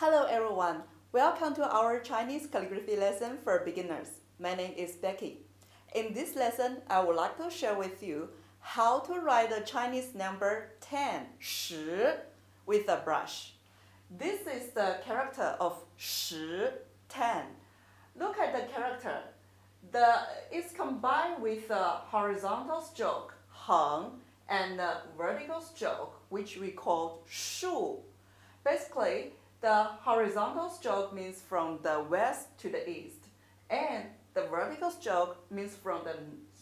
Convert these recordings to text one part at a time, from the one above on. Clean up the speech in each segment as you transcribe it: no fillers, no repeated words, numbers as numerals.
Hello everyone, welcome to our Chinese calligraphy lesson for beginners. My name is Becky. In this lesson, I would like to share with you how to write the Chinese number 10, 十, with a brush. This is the character of 十, 10. Look at the character. It's combined with a horizontal stroke, Heng, and a vertical stroke, which we call 十. Basically, the horizontal stroke means from the west to the east, and the vertical stroke means from the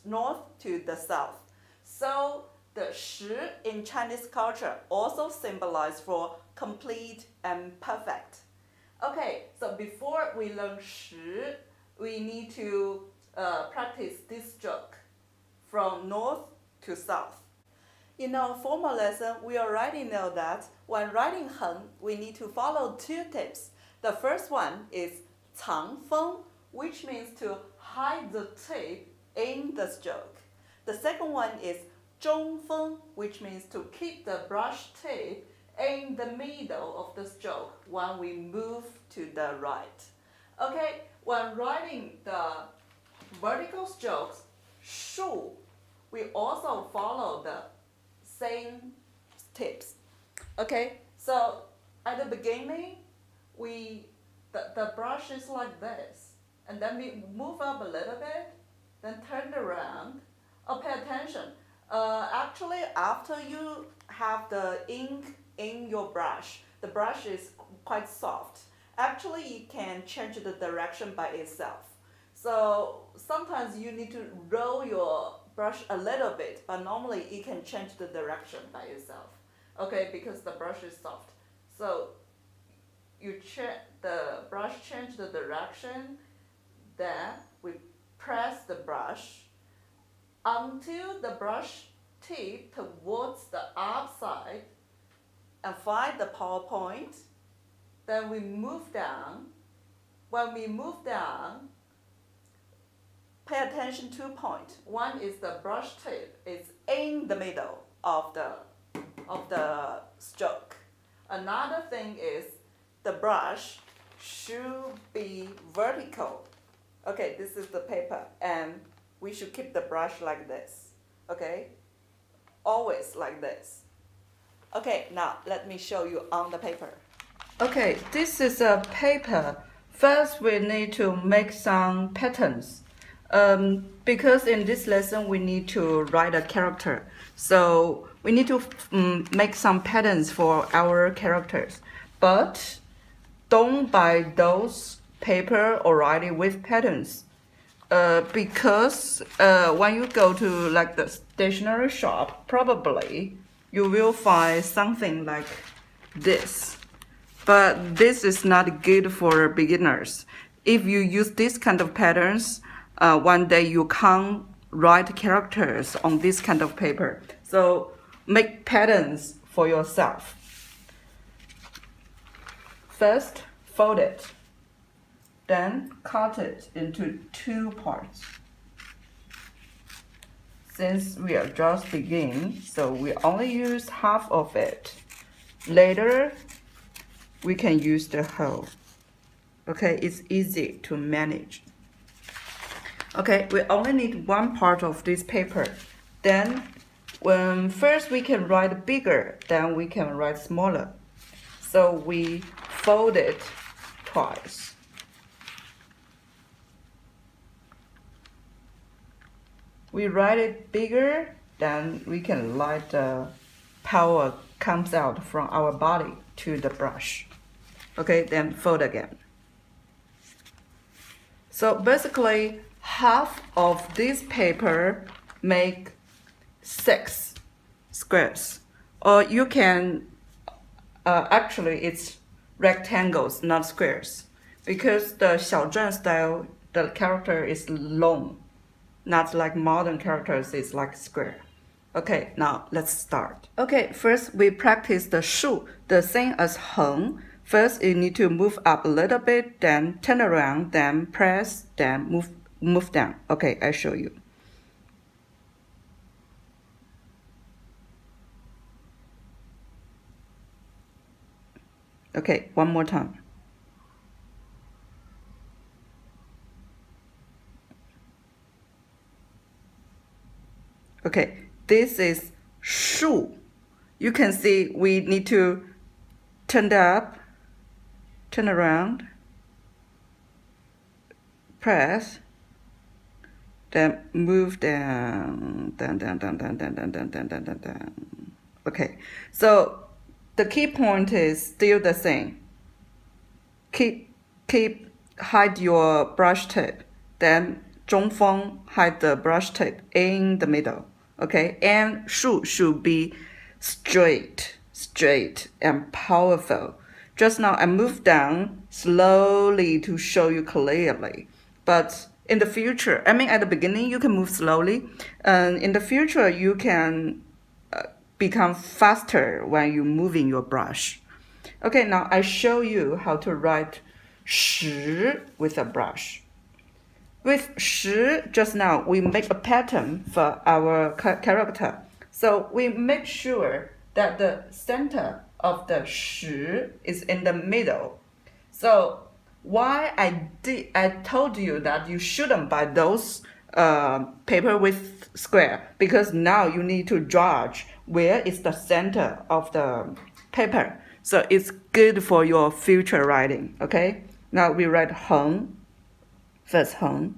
north to the south. So the 十 in Chinese culture also symbolizes for complete and perfect. Okay, so before we learn 十, we need to practice this stroke from north to south. In our formal lesson, we already know that when writing Heng, we need to follow two tips. The first one is 藏锋, which means to hide the tip in the stroke. The second one is 中锋, which means to keep the brush tip in the middle of the stroke when we move to the right. Okay, when writing the vertical strokes, 竖, we also follow the same tips. Okay, so at the beginning, the brush is like this, and then we move up a little bit, then turn around. Oh, pay attention. Actually, after you have the ink in your brush, the brush is quite soft. Actually, you can change the direction by itself. So sometimes you need to roll your brush a little bit, but normally it can change the direction by itself. Okay, because the brush is soft. So the brush change the direction, then we press the brush until the brush tip towards the upside and find the power point. Then we move down. When we move down, pay attention to 2 points. One is the brush tip is in the middle of the stroke. Another thing is the brush should be vertical. Okay, this is the paper, and we should keep the brush like this. Okay, always like this. Okay, now let me show you on the paper. Okay, this is a paper. First, we need to make some patterns. Because in this lesson we need to write a character, so we need to make some patterns for our characters. But don't buy those paper already with patterns, because when you go to like the stationery shop, probably you will find something like this. But this is not good for beginners. If you use this kind of patterns, one day you can't write characters on this kind of paper. So make patterns for yourself. First, fold it. Then cut it into 2 parts. Since we are just beginning, so we only use half of it. Later, we can use the whole. Okay, it's easy to manage. Okay, we only need 1 part of this paper. Then, when first we can write bigger, then we can write smaller. So we fold it twice. We write it bigger, then we can let the power comes out from our body to the brush. Okay, then fold again. So basically, half of this paper make 6 squares, or you can actually it's rectangles, not squares, because the 小篆 style, the character is long, not like modern characters is like square. Okay, now let's start. Okay, first we practice the 竖, the same as 横. First, you need to move up a little bit, then turn around, then press, then move down. Okay, I show you. Okay, one more time. Okay, this is 树. You can see we need to turn up, turn around, press, then move down. Okay, so the key point is still the same. Keep hide your brush tip, then 中锋 hide the brush tip in the middle. Okay, and 树 should be straight and powerful. Just now I moved down slowly to show you clearly, but in the future, I mean at the beginning you can move slowly, and in the future you can become faster when you're moving your brush. Okay, now I show you how to write 十 with a brush. With 十, just now we make a pattern for our character. So we make sure that the center of the 十 is in the middle. So why I told you that you shouldn't buy those paper with square, because now you need to judge where is the center of the paper. So it's good for your future writing. Okay, now we write Heng. First Heng.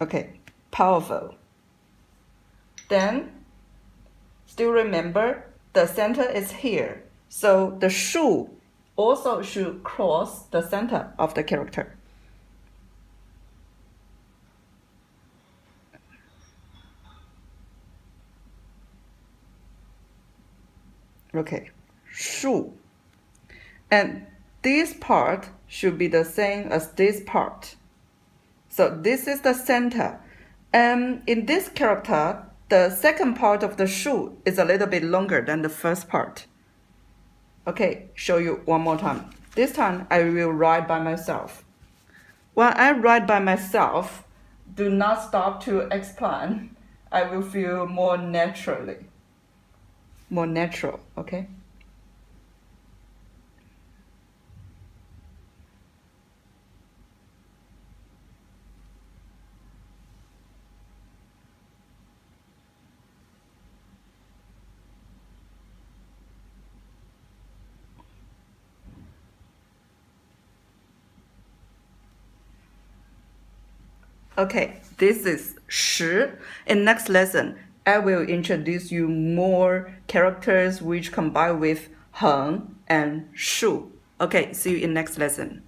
Okay, powerful. Then still remember the center is here, so the 树 also should cross the center of the character. Okay, 树. And this part should be the same as this part. So this is the center. And in this character, the second part of the 树 is a little bit longer than the first part. Okay, show you one more time. This time I will write by myself. When I write by myself, do not stop to explain. I will feel more naturally. More natural, okay? Okay, this is 十. In next lesson, I will introduce you more characters which combine with Heng and 树. Okay, see you in next lesson.